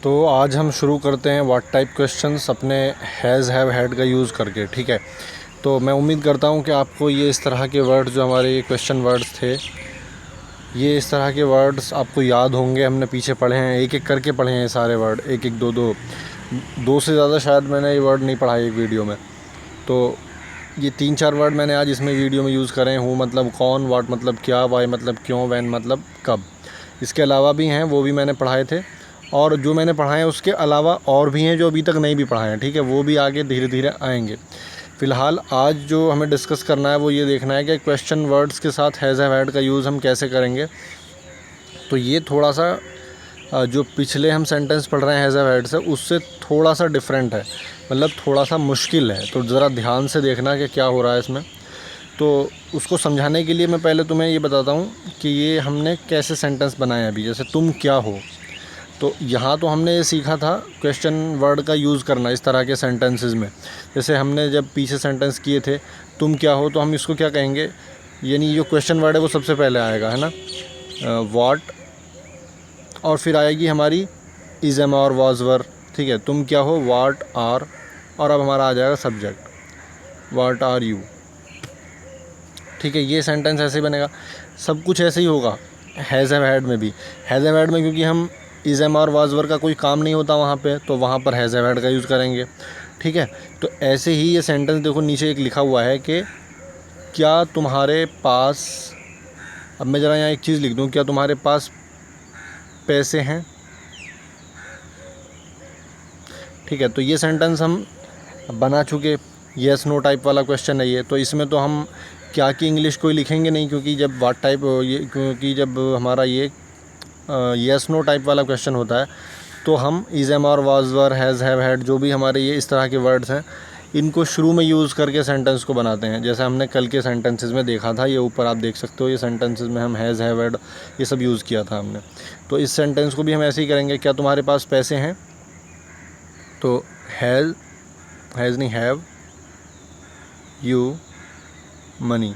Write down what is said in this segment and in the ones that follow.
तो आज हम शुरू करते हैं व्हाट टाइप क्वेश्चंस अपने हैज़ हैव हैड का यूज़ करके। ठीक है, तो मैं उम्मीद करता हूं कि आपको ये इस तरह के वर्ड्स जो हमारे क्वेश्चन वर्ड्स थे, ये इस तरह के वर्ड्स आपको याद होंगे। हमने पीछे पढ़े हैं, एक एक करके पढ़े हैं सारे वर्ड, एक एक दो से ज़्यादा शायद मैंने ये वर्ड नहीं पढ़ा एक वीडियो में। तो ये 3-4 वर्ड मैंने आज इसमें वीडियो में यूज़ करे। हूँ मतलब कौन, वाट मतलब क्या, वाई मतलब क्यों, वैन मतलब कब। इसके अलावा भी हैं, वो भी मैंने पढ़ाए थे, और जो मैंने पढ़ाए हैं उसके अलावा और भी हैं जो अभी तक नहीं भी पढ़ाए हैं। ठीक है, वो भी आगे धीरे धीरे आएंगे। फ़िलहाल आज जो हमें डिस्कस करना है वो ये देखना है कि क्वेश्चन वर्ड्स के साथ हैज़ हैव हैड का यूज़ हम कैसे करेंगे। तो ये थोड़ा सा जो पिछले हम सेंटेंस पढ़ रहे हैं हैज़ हैव हैड से, उससे थोड़ा सा डिफरेंट है, मतलब थोड़ा सा मुश्किल है। तो ज़रा ध्यान से देखना कि क्या हो रहा है इसमें। तो उसको समझाने के लिए मैं पहले तुम्हें ये बताता हूँ कि ये हमने कैसे सेंटेंस बनाए अभी। जैसे तुम क्या हो, तो यहाँ तो हमने ये सीखा था क्वेश्चन वर्ड का यूज़ करना इस तरह के सेंटेंसेस में। जैसे हमने जब पीछे सेंटेंस किए थे तुम क्या हो, तो हम इसको क्या कहेंगे, यानी जो क्वेश्चन वर्ड है वो सबसे पहले आएगा, है ना, व्हाट, और फिर आएगी हमारी इज़ एम और वाज वर। ठीक है, तुम क्या हो, व्हाट आर, और अब हमारा आ जाएगा सब्जेक्ट, व्हाट आर यू। ठीक है, ये सेंटेंस ऐसे ही बनेगा। सब कुछ ऐसे ही होगा हैज़ हैव हैड में भी। हैज़ हैव हैड में क्योंकि हम इज़ एम और वाज वर का कोई काम नहीं होता वहाँ पे, तो वहाँ पर हैज़ हैव हैड का यूज़ करेंगे। ठीक है, तो ऐसे ही ये सेंटेंस देखो, नीचे एक लिखा हुआ है कि क्या तुम्हारे पास, अब मैं ज़रा यहाँ एक चीज़ लिख दूँ, क्या तुम्हारे पास पैसे हैं। ठीक है, तो ये सेंटेंस हम बना चुके, येस नो टाइप वाला क्वेश्चन है ये। तो इसमें तो हम क्या की इंग्लिश कोई लिखेंगे नहीं, क्योंकि जब व्हाट टाइप क्योंकि जब हमारा ये येस नो टाइप वाला क्वेश्चन होता है तो हम इज़ एम और was were, has have had, जो भी हमारे ये इस तरह के वर्ड्स हैं, इनको शुरू में यूज़ करके सेंटेंस को बनाते हैं। जैसे हमने कल के सेंटेंसेस में देखा था, ये ऊपर आप देख सकते हो, ये सेंटेंसेस में हम हैज़ हैव हैड ये सब यूज़ किया था हमने। तो इस सेंटेंस को भी हम ऐसे ही करेंगे, क्या तुम्हारे पास पैसे हैं। तो हैज़ नहीं, हैव यू मनी,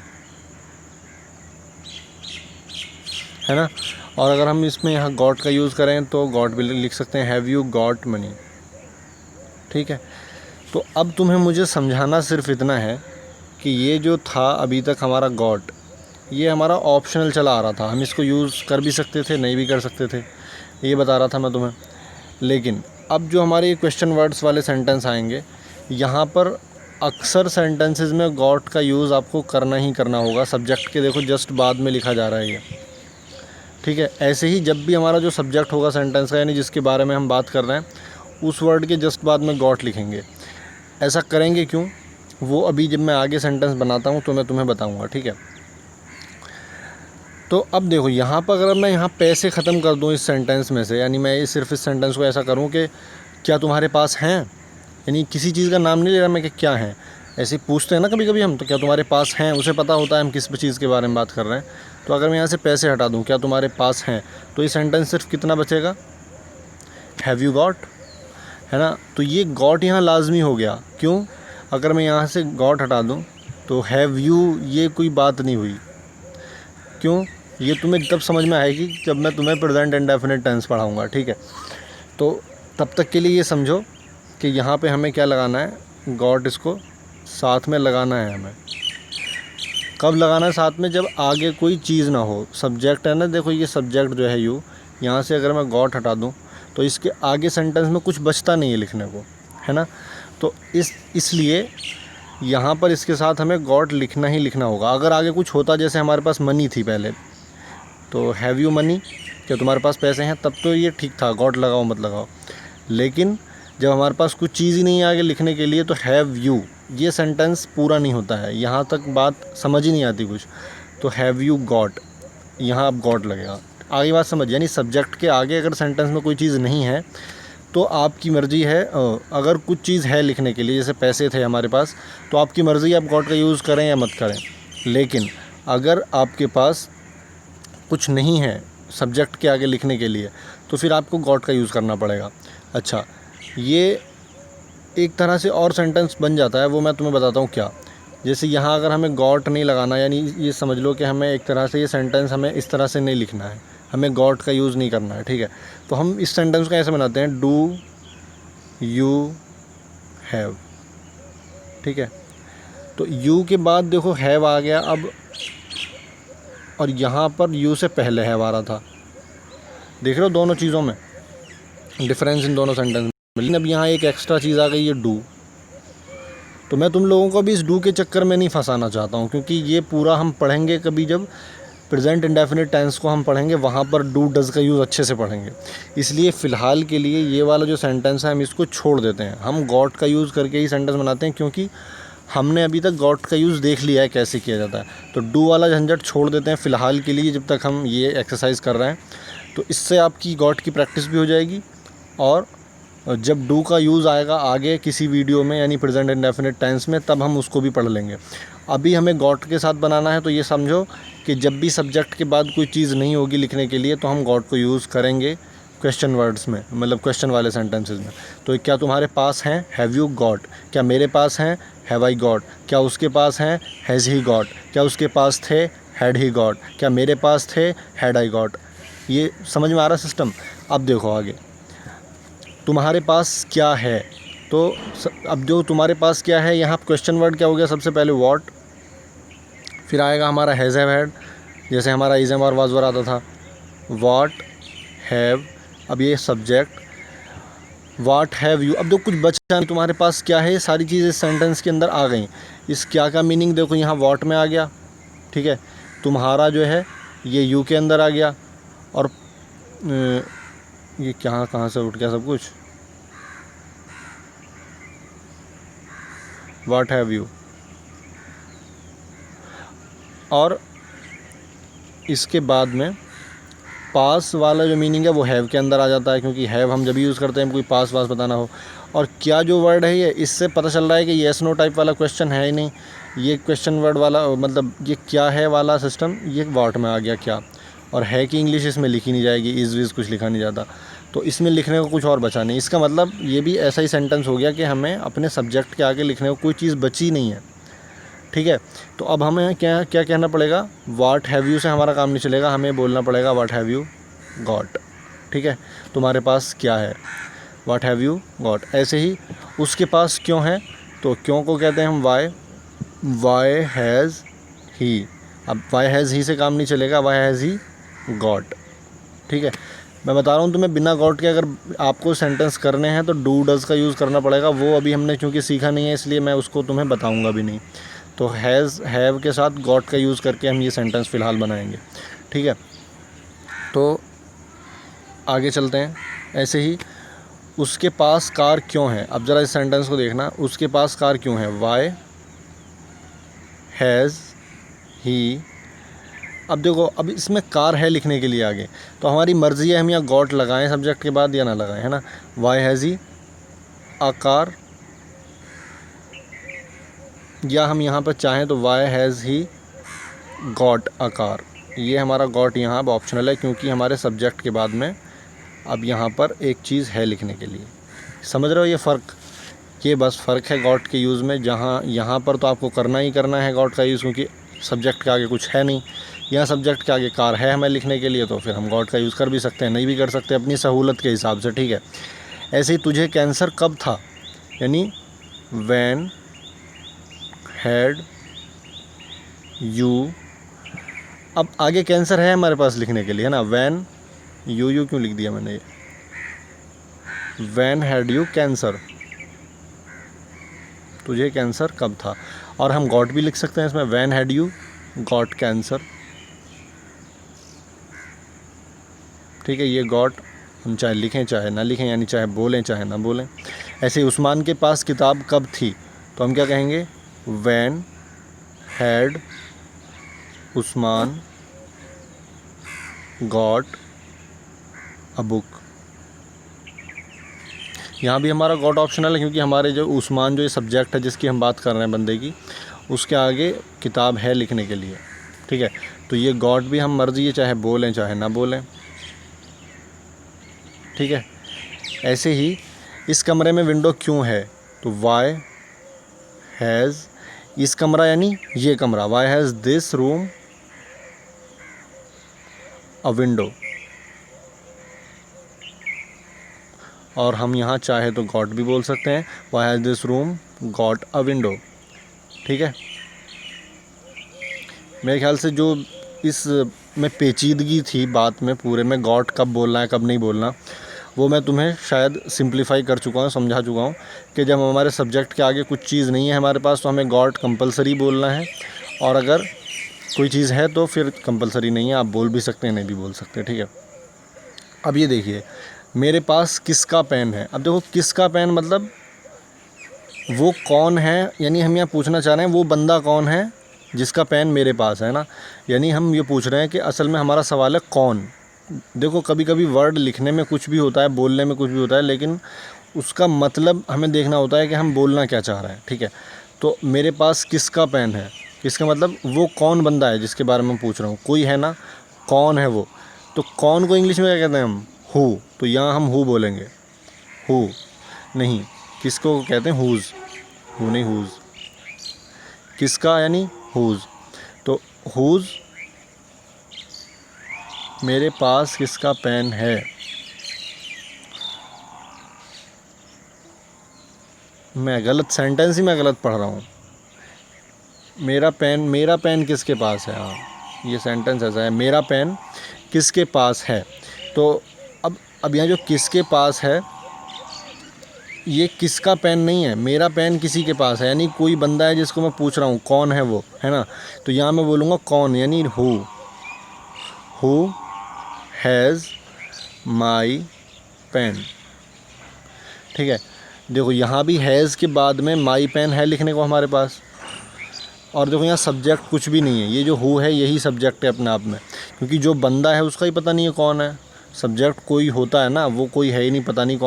है ना। और अगर हम इसमें यहाँ गॉट का यूज़ करें तो गॉट भी लिख सकते हैं, हैव यू गॉट मनी। ठीक है, तो अब तुम्हें मुझे समझाना सिर्फ इतना है कि ये जो था अभी तक हमारा गॉट, ये हमारा ऑप्शनल चला आ रहा था। हम इसको यूज़ कर भी सकते थे, नहीं भी कर सकते थे, ये बता रहा था मैं तुम्हें। लेकिन अब जो हमारे क्वेश्चन वर्ड्स वाले सेंटेंस आएंगे, यहाँ पर अक्सर सेंटेंसेस में गॉट का यूज़ आपको करना ही करना होगा। सब्जेक्ट के देखो जस्ट बाद में लिखा जा रहा है ये। ठीक है, ऐसे ही जब भी हमारा जो सब्जेक्ट होगा सेंटेंस का, यानी जिसके बारे में हम बात कर रहे हैं, उस वर्ड के जस्ट बाद में गॉट लिखेंगे। ऐसा करेंगे क्यों, वो अभी जब मैं आगे सेंटेंस बनाता हूँ तो मैं तुम्हें बताऊँगा। ठीक है, तो अब देखो यहाँ पर अगर मैं यहाँ पैसे ख़त्म कर दूँ इस सेंटेंस में से, यानी मैं सिर्फ इस सेंटेंस को ऐसा करूँ कि क्या तुम्हारे पास हैं, यानी किसी चीज़ का नाम नहीं ले रहा मैं कि क्या है। ऐसे पूछते हैं ना कभी कभी हम, तो क्या तुम्हारे पास हैं, उसे पता होता है हम किस चीज़ के बारे में बात कर रहे हैं। तो अगर मैं यहाँ से पैसे हटा दूँ, क्या तुम्हारे पास हैं, तो ये सेंटेंस सिर्फ कितना बचेगा, हैव यू गॉट, है ना। तो ये गॉट यहाँ लाजमी हो गया। क्यों, अगर मैं यहाँ से गॉट हटा दूँ तो हैव यू, ये कोई बात नहीं हुई। क्यों, ये तुम्हें तब समझ में आएगी जब मैं तुम्हें प्रेजेंट इंडेफिनिट टेंस पढ़ाऊँगा। ठीक है, तो तब तक के लिए ये समझो कि यहाँ पे हमें क्या लगाना है, गॉट इसको साथ में लगाना है हमें। कब लगाना है साथ में, जब आगे कोई चीज़ ना हो। सब्जेक्ट है ना, देखो ये सब्जेक्ट जो है यू, यहाँ से अगर मैं गॉट हटा दूँ तो इसके आगे सेंटेंस में कुछ बचता नहीं है लिखने को, है ना। तो इसलिए यहाँ पर इसके साथ हमें गॉट लिखना ही लिखना होगा। अगर आगे कुछ होता, जैसे हमारे पास मनी थी पहले, तो हैव यू मनी, क्या तुम्हारे पास पैसे हैं, तब तो ये ठीक था, गॉट लगाओ मत लगाओ। लेकिन जब हमारे पास कुछ चीज़ ही नहीं है आगे लिखने के लिए, तो हैव यू, ये सेंटेंस पूरा नहीं होता है, यहाँ तक बात समझ ही नहीं आती कुछ। तो हैव यू गॉट, यहाँ अब गॉट लगेगा। आगे बात समझ, यानी सब्जेक्ट के आगे अगर सेंटेंस में कोई चीज़ नहीं है तो आपकी मर्ज़ी है। अगर कुछ चीज़ है लिखने के लिए, जैसे पैसे थे हमारे पास, तो आपकी मर्ज़ी आप गॉट का यूज़ करें या मत करें। लेकिन अगर आपके पास कुछ नहीं है सब्जेक्ट के आगे लिखने के लिए, तो फिर आपको गॉट का यूज़ करना पड़ेगा। अच्छा, ये एक तरह से और सेंटेंस बन जाता है, वो मैं तुम्हें बताता हूँ क्या। जैसे यहाँ अगर हमें गॉट नहीं लगाना, यानी ये समझ लो कि हमें एक तरह से ये सेंटेंस हमें इस तरह से नहीं लिखना है, हमें गॉट का यूज़ नहीं करना है, ठीक है। तो हम इस सेंटेंस को ऐसे बनाते हैं, डू यू हैव, ठीक है। तो यू के बाद देखो हैव आ गया अब, और यहाँ पर यू से पहले हैव आ रहा था। देख रहे हो दोनों चीज़ों में डिफरेंस, इन दोनों सेंटेंस में। लेकिन अब यहाँ एक एक्स्ट्रा चीज़ आ गई है, डू। तो मैं तुम लोगों को भी इस डू के चक्कर में नहीं फंसाना चाहता हूँ, क्योंकि ये पूरा हम पढ़ेंगे कभी जब प्रेजेंट इंडेफिनिट टेंस को हम पढ़ेंगे, वहाँ पर डू डज़ का यूज़ अच्छे से पढ़ेंगे। इसलिए फ़िलहाल के लिए ये वाला जो सेंटेंस है हम इसको छोड़ देते हैं, हम गॉट का यूज़ करके ही सेंटेंस बनाते हैं, क्योंकि हमने अभी तक गॉट का यूज़ देख लिया है कैसे किया जाता है। तो डू वाला झंझट छोड़ देते हैं फ़िलहाल के लिए, जब तक हम ये एक्सरसाइज कर रहे हैं। तो इससे आपकी गॉट की प्रैक्टिस भी हो जाएगी, और जब डू का यूज़ आएगा आगे किसी वीडियो में, यानी प्रेजेंट इंडेफिनिट टेंस में, तब हम उसको भी पढ़ लेंगे। अभी हमें गॉट के साथ बनाना है, तो ये समझो कि जब भी सब्जेक्ट के बाद कोई चीज़ नहीं होगी लिखने के लिए, तो हम गॉट को यूज़ करेंगे क्वेश्चन वर्ड्स में, मतलब क्वेश्चन वाले सेंटेंसेस में। तो क्या तुम्हारे पास हैं, हैव यू गॉट। क्या मेरे पास हैं, हैव आई गॉट। क्या उसके पास हैं, हैज़ ही गॉट। क्या उसके पास थे, हैड ही गॉट। क्या मेरे पास थे, हैड आई गॉट। ये समझ में आ रहा सिस्टम। अब देखो आगे, तुम्हारे पास क्या है। तो अब जो तुम्हारे पास क्या है, यहाँ क्वेश्चन वर्ड क्या हो गया, सबसे पहले व्हाट, फिर आएगा हमारा हैज़ हैव हैड, जैसे हमारा इज़ एम और वाज वर आता था। व्हाट हैव, अब ये सब्जेक्ट, व्हाट हैव यू। अब जो कुछ बचा नहीं, तुम्हारे पास क्या है, सारी चीज़ इस सेंटेंस के अंदर आ गई। इस क्या का मीनिंग देखो, यहाँ व्हाट में आ गया, ठीक है। तुम्हारा जो है ये यू के अंदर आ गया, और ये क्या कहाँ से उठ गया सब कुछ, व्हाट हैव यू। और इसके बाद में पास वाला जो मीनिंग है वो हैव के अंदर आ जाता है, क्योंकि हैव हम जब यूज़ करते हैं कोई पास वास बताना हो। और क्या जो वर्ड है ये, इससे पता चल रहा है कि येस नो टाइप वाला क्वेश्चन है ही नहीं, ये क्वेश्चन वर्ड वाला, मतलब ये क्या है वाला सिस्टम, ये व्हाट में आ गया क्या। और है कि इंग्लिश इसमें लिखी नहीं जाएगी, इज़ विज़ कुछ लिखा नहीं जाता, तो इसमें लिखने को कुछ और बचा नहीं। इसका मतलब ये भी ऐसा ही सेंटेंस हो गया कि हमें अपने सब्जेक्ट के आगे लिखने को कोई चीज़ बची नहीं है, ठीक है। तो अब हमें क्या क्या कहना पड़ेगा, व्हाट हैव यू से हमारा काम नहीं चलेगा, हमें बोलना पड़ेगा व्हाट हैव यू गॉट, ठीक है। तुम्हारे पास क्या है, व्हाट हैव यू गॉट। ऐसे ही उसके पास क्यों है, तो क्यों को कहते हैं हम वाई, वाई हैज़ ही। अब वाई हैज़ ही से काम नहीं चलेगा, वाई हैज़ ही गॉट, ठीक है। मैं बता रहा हूँ तुम्हें, बिना गॉट के अगर आपको सेंटेंस करने हैं तो डू डज़ का यूज़ करना पड़ेगा। वो अभी हमने क्योंकि सीखा नहीं है, इसलिए मैं उसको तुम्हें बताऊँगा भी नहीं। तो हैज़ हैव के साथ गॉट का यूज़ करके हम ये सेंटेंस फ़िलहाल बनाएंगे, ठीक है। तो आगे चलते हैं। ऐसे ही उसके पास कार क्यों है। अब ज़रा इस सेंटेंस को देखना, उसके पास कार क्यों है, वाई हैज़ ही। अब देखो, अब इसमें कार है लिखने के लिए आगे, तो हमारी मर्ज़ी है हम यहाँ गॉट लगाएं सब्जेक्ट के बाद या ना लगाएं, है ना। Why has he a car, या हम यहाँ पर चाहें तो why has he got a car. ये हमारा गॉट यहाँ अब ऑप्शनल है, क्योंकि हमारे सब्जेक्ट के बाद में अब यहाँ पर एक चीज़ है लिखने के लिए। समझ रहे हो ये फ़र्क, ये बस फ़र्क है गॉट के यूज़ में। जहाँ यहाँ पर तो आपको करना ही करना है गॉट का यूज़, क्योंकि सब्जेक्ट के आगे कुछ है नहीं। यहाँ सब्जेक्ट के आगे कार है हमें लिखने के लिए, तो फिर हम गॉट का यूज़ कर भी सकते हैं, नहीं भी कर सकते, अपनी सहूलत के हिसाब से, ठीक है। ऐसे ही तुझे कैंसर कब था, यानी व्हेन हैड यू। अब आगे कैंसर है हमारे पास लिखने के लिए, है ना। व्हेन यू क्यों लिख दिया मैंने, ये व्हेन हैड यू कैंसर, तुझे कैंसर कब था। और हम गॉट भी लिख सकते हैं इसमें, when had you got cancer, ठीक है। ये गॉट हम चाहे लिखें चाहे ना लिखें, यानी चाहे बोलें चाहे ना बोलें। ऐसे ही उस्मान के पास किताब कब थी, तो हम क्या कहेंगे, when had Usman got a book. यहाँ भी हमारा गॉट ऑप्शनल है, क्योंकि हमारे जो उस्मान, जो ये सब्जेक्ट है जिसकी हम बात कर रहे हैं बंदे की, उसके आगे किताब है लिखने के लिए, ठीक है। तो ये गॉट भी हम मर्ज़ी है चाहे बोलें चाहे ना बोलें, ठीक है। ऐसे ही इस कमरे में विंडो क्यों है, तो वाई हैज़, इस कमरा यानी ये कमरा, why has this room a window, और हम यहाँ चाहे तो गॉट भी बोल सकते हैं। Why has this room got a window. ठीक है, मेरे ख्याल से जो इस में पेचीदगी थी बात में पूरे में, गॉट कब बोलना है कब नहीं बोलना, वो मैं तुम्हें शायद सिंप्लीफाई कर चुका हूँ, समझा चुका हूँ कि जब हमारे सब्जेक्ट के आगे कुछ चीज़ नहीं है हमारे पास तो हमें गॉट कंपलसरी बोलना है, और अगर कोई चीज़ है तो फिर कंपलसरी नहीं है, आप बोल भी सकते हैं नहीं भी बोल सकते। ठीक है, अब ये देखिए, मेरे पास किसका पेन है। अब देखो किसका पेन मतलब वो कौन है, यानी हम यहाँ पूछना चाह रहे हैं वो बंदा कौन है जिसका पेन मेरे पास है ना, यानी हम ये पूछ रहे हैं कि असल में हमारा सवाल है कौन। देखो कभी कभी वर्ड लिखने में कुछ भी होता है, बोलने में कुछ भी होता है, लेकिन उसका मतलब हमें देखना होता है कि हम बोलना क्या चाह रहे हैं। ठीक है, तो मेरे पास किसका पेन है, किसका मतलब वो कौन बंदा है जिसके बारे में पूछ रहा हूँ, कोई है ना, कौन है वो। तो कौन को इंग्लिश में क्या कहते हैं हम, हु, तो यहाँ हम हु बोलेंगे, हु नहीं, किसको कहते हैं हुज़, हु नहीं हुज़, किसका यानी हुज़। तो हुज़ मेरे पास किसका पेन है, मैं गलत सेंटेंस ही मैं गलत पढ़ रहा हूँ। मेरा पेन किसके पास है, हाँ ये सेंटेंस ऐसा है, मेरा पेन किसके पास है। तो अब यहाँ जो किसके पास है, ये किसका पेन नहीं है, मेरा पेन किसी के पास है, यानी कोई बंदा है जिसको मैं पूछ रहा हूँ कौन है वो, है ना। तो यहाँ मैं बोलूँगा कौन, यानी हु हैज़ माई पेन। ठीक है, देखो यहाँ भी हैज़ के बाद में माई पेन है लिखने को हमारे पास, और देखो यहाँ सब्जेक्ट कुछ भी नहीं है, ये जो हु है यही सब्जेक्ट है अपने आप में, क्योंकि जो बंदा है उसका ही पता नहीं है कौन है। सब्जेक्ट कोई होता है ना, वो कोई है ही नहीं, पता नहीं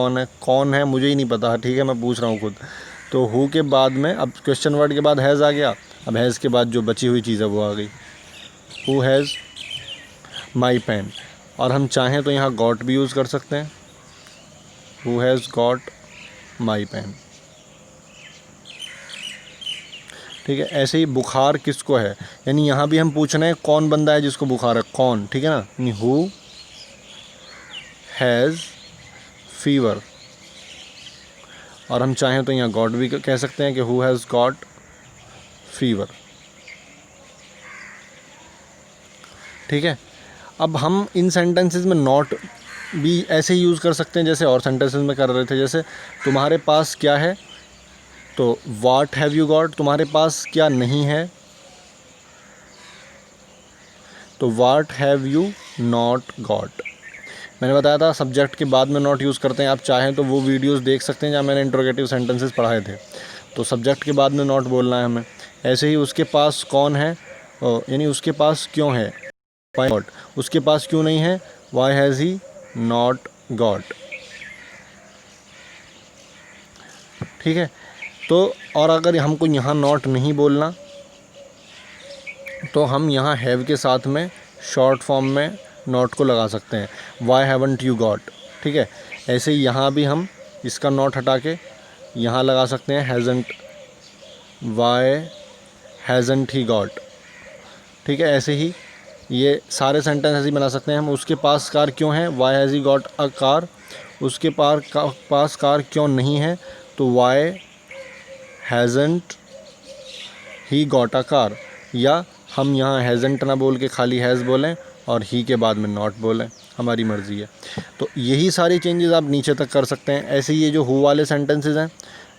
कौन है मुझे ही नहीं पता। ठीक है, मैं पूछ रहा हूँ खुद। तो हु के बाद में अब क्वेश्चन वर्ड के बाद हैज़ आ गया, अब हैज़ के बाद जो बची हुई चीज़ है वो आ गई, हु हैज़ माई पेन। और हम चाहें तो यहाँ गॉट भी यूज़ कर सकते हैं, who has got my pen. ठीक है, ऐसे ही बुखार किसको है, यानी यहाँ भी हम पूछ रहे हैं कौन बंदा है जिसको बुखार है, कौन। ठीक है ना, यानी हु हैज़ फीवर। और हम चाहें तो यहाँ गॉट भी कह सकते हैं कि हु हैज़ गॉट फीवर। ठीक है, अब हम इन सेंटेंसेस में नॉट भी ऐसे ही यूज़ कर सकते हैं जैसे और सेंटेंसेस में कर रहे थे। जैसे तुम्हारे पास क्या है, तो व्हाट हैव यू गॉट, तुम्हारे पास क्या नहीं है, तो what have you not got. मैंने बताया था सब्जेक्ट के बाद में नॉट यूज़ करते हैं, आप चाहें तो वो वीडियोस देख सकते हैं जहाँ मैंने इंट्रोगेटिव सेंटेंसेस पढ़ाए थे। तो सब्जेक्ट के बाद में नॉट बोलना है हमें। ऐसे ही उसके पास कौन है, यानी उसके पास क्यों है, वाई नॉट, उसके पास क्यों नहीं है, why has he not got. ठीक है, तो और अगर हमको यहाँ नॉट नहीं बोलना तो हम यहाँ हैव के साथ में शॉर्ट फॉर्म में नॉट को लगा सकते हैं, वाई हैवंट यू गॉट। ठीक है, ऐसे ही यहाँ भी हम इसका नॉट हटा के यहाँ लगा सकते हैं हैज़ंट, वाई हैज़ंट ही गॉट। ठीक है, ऐसे ही ये सारे सेंटेंस ऐसे ही बना सकते हैं हम। उसके पास कार क्यों है, why has he got a car. उसके पास कार क्यों नहीं है, तो why hasn't he got a car. या हम यहाँ हैज़ंट ना बोल के खाली हैज़ बोलें और ही के बाद में नॉट बोलें, हमारी मर्ज़ी है। तो यही सारी चेंजेस आप नीचे तक कर सकते हैं। ऐसे ही ये जो हु वाले सेंटेंसेस हैं,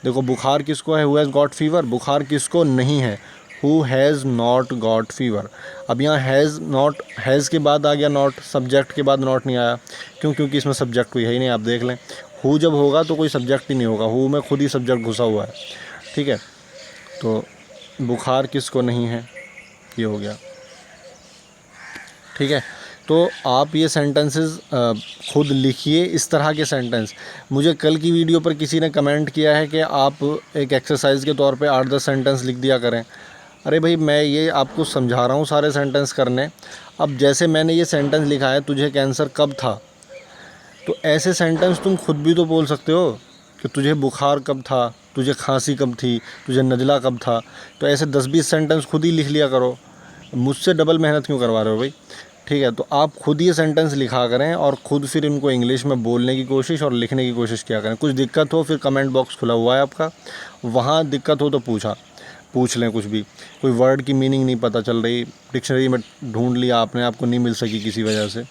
देखो बुखार किसको है, हु हैज़ गॉट फीवर। बुखार किसको नहीं है, who has not got fever. अब यहाँ हैज़ नॉट, हैज़ के बाद आ गया नॉट, सब्जेक्ट के बाद नॉट नहीं आया, क्योंकि इसमें सब्जेक्ट कोई है ही नहीं। आप देख लें, हु जब होगा तो कोई सब्जेक्ट ही नहीं होगा, हु में खुद ही सब्जेक्ट घुसा हुआ है। ठीक है, तो बुखार किसको नहीं है, ये हो गया। ठीक है, तो आप ये सेंटेंसेस खुद लिखिए, इस तरह के सेंटेंस। मुझे कल की वीडियो पर किसी ने कमेंट किया है कि आप एक एक्सरसाइज के तौर पे 8-10 सेंटेंस लिख दिया करें। अरे भाई, मैं ये आपको समझा रहा हूँ सारे सेंटेंस करने। अब जैसे मैंने ये सेंटेंस लिखा है, तुझे कैंसर कब था, तो ऐसे सेंटेंस तुम खुद भी तो बोल सकते हो कि तुझे बुखार कब था, तुझे खांसी कब थी, तुझे नज़ला कब था। तो ऐसे 10-20 सेंटेंस खुद ही लिख लिया करो, मुझसे डबल मेहनत क्यों करवा रहे हो भाई। ठीक है। तो आप खुद ये सेंटेंस लिखा करें और ख़ुद फिर इनको इंग्लिश में बोलने की कोशिश और लिखने की कोशिश किया करें। कुछ दिक्कत हो फिर कमेंट बॉक्स खुला हुआ है आपका, वहाँ दिक्कत हो तो पूछ लें। कुछ भी कोई वर्ड की मीनिंग नहीं पता चल रही, डिक्शनरी में ढूंढ लिया आपने, आपको नहीं मिल सकी किसी वजह से,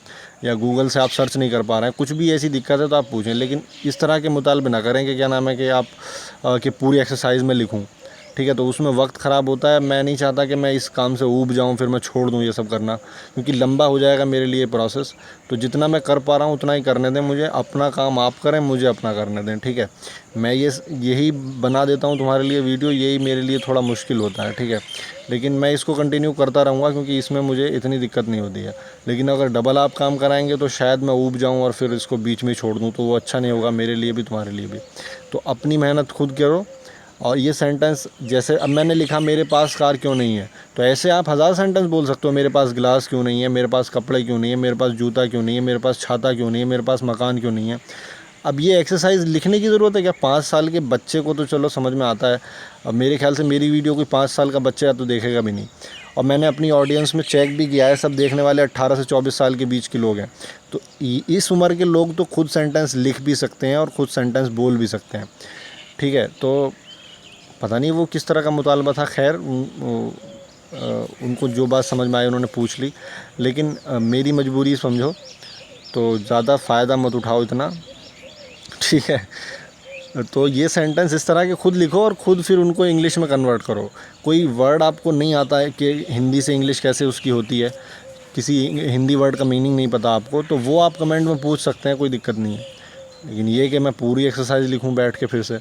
या गूगल से आप सर्च नहीं कर पा रहे हैं, कुछ भी ऐसी दिक्कत है तो आप पूछें। लेकिन इस तरह के मुतालबे ना करें कि क्या नाम है कि आप कि पूरी एक्सरसाइज में लिखूं, ठीक है। तो उसमें वक्त ख़राब होता है। मैं नहीं चाहता कि मैं इस काम से ऊब जाऊं फिर मैं छोड़ दूं ये सब करना, क्योंकि लंबा हो जाएगा मेरे लिए प्रोसेस। तो जितना मैं कर पा रहा हूं उतना ही करने दें मुझे, अपना काम आप करें, मुझे अपना करने दें, ठीक है। मैं यही बना देता हूं तुम्हारे लिए वीडियो, यही मेरे लिए थोड़ा मुश्किल होता है, ठीक है। लेकिन मैं इसको कंटिन्यू करता रहूँगा क्योंकि इसमें मुझे इतनी दिक्कत नहीं होती है। लेकिन अगर डबल आप काम कराएंगे तो शायद मैं ऊब जाऊँ और फिर इसको बीच में छोड़ दूँ, तो वो अच्छा नहीं होगा मेरे लिए भी तुम्हारे लिए भी। तो अपनी मेहनत खुद करो। और ये सेंटेंस जैसे अब मैंने लिखा मेरे पास कार क्यों नहीं है, तो ऐसे आप 1000 सेंटेंस बोल सकते हो। मेरे पास गिलास क्यों नहीं है, मेरे पास कपड़े क्यों नहीं है, मेरे पास जूता क्यों नहीं है, मेरे पास छाता क्यों नहीं है, मेरे पास मकान क्यों नहीं है। अब ये एक्सरसाइज लिखने की ज़रूरत है क्या? 5 साल के बच्चे को तो चलो समझ में आता है। अब मेरे ख्याल से मेरी वीडियो कोई 5 साल का बच्चा तो देखेगा भी नहीं। और मैंने अपनी ऑडियंस में चेक भी किया है, सब देखने वाले 18 से 24 साल के बीच के लोग हैं। तो इस उम्र के लोग तो खुद सेंटेंस लिख भी सकते हैं और ख़ुद सेंटेंस बोल भी सकते हैं, ठीक है। तो पता नहीं वो किस तरह का मुतालबा था, खैर उनको जो बात समझ में आई उन्होंने पूछ ली। लेकिन मेरी मजबूरी समझो, तो ज़्यादा फ़ायदा मत उठाओ इतना, ठीक है। तो ये सेंटेंस इस तरह के खुद लिखो और ख़ुद फिर उनको इंग्लिश में कन्वर्ट करो। कोई वर्ड आपको नहीं आता है कि हिंदी से इंग्लिश कैसे उसकी होती है, किसी हिंदी वर्ड का मीनिंग नहीं पता आपको, तो वो आप कमेंट में पूछ सकते हैं, कोई दिक्कत नहीं है। लेकिन ये कि मैं पूरी एक्सरसाइज लिखूं बैठ के फिर से,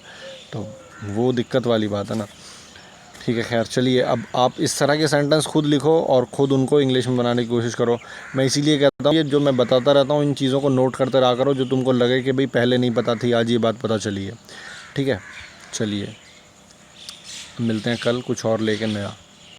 तो वो दिक्कत वाली बात है ना, ठीक है। खैर चलिए, अब आप इस तरह के सेंटेंस खुद लिखो और ख़ुद उनको इंग्लिश में बनाने की कोशिश करो। मैं इसीलिए कहता हूँ ये जो मैं बताता रहता हूँ इन चीज़ों को नोट करते रहा करो, जो तुमको लगे कि भाई पहले नहीं पता थी, आज ये बात पता चली है, ठीक है। चलिए मिलते हैं कल कुछ और लेके नया।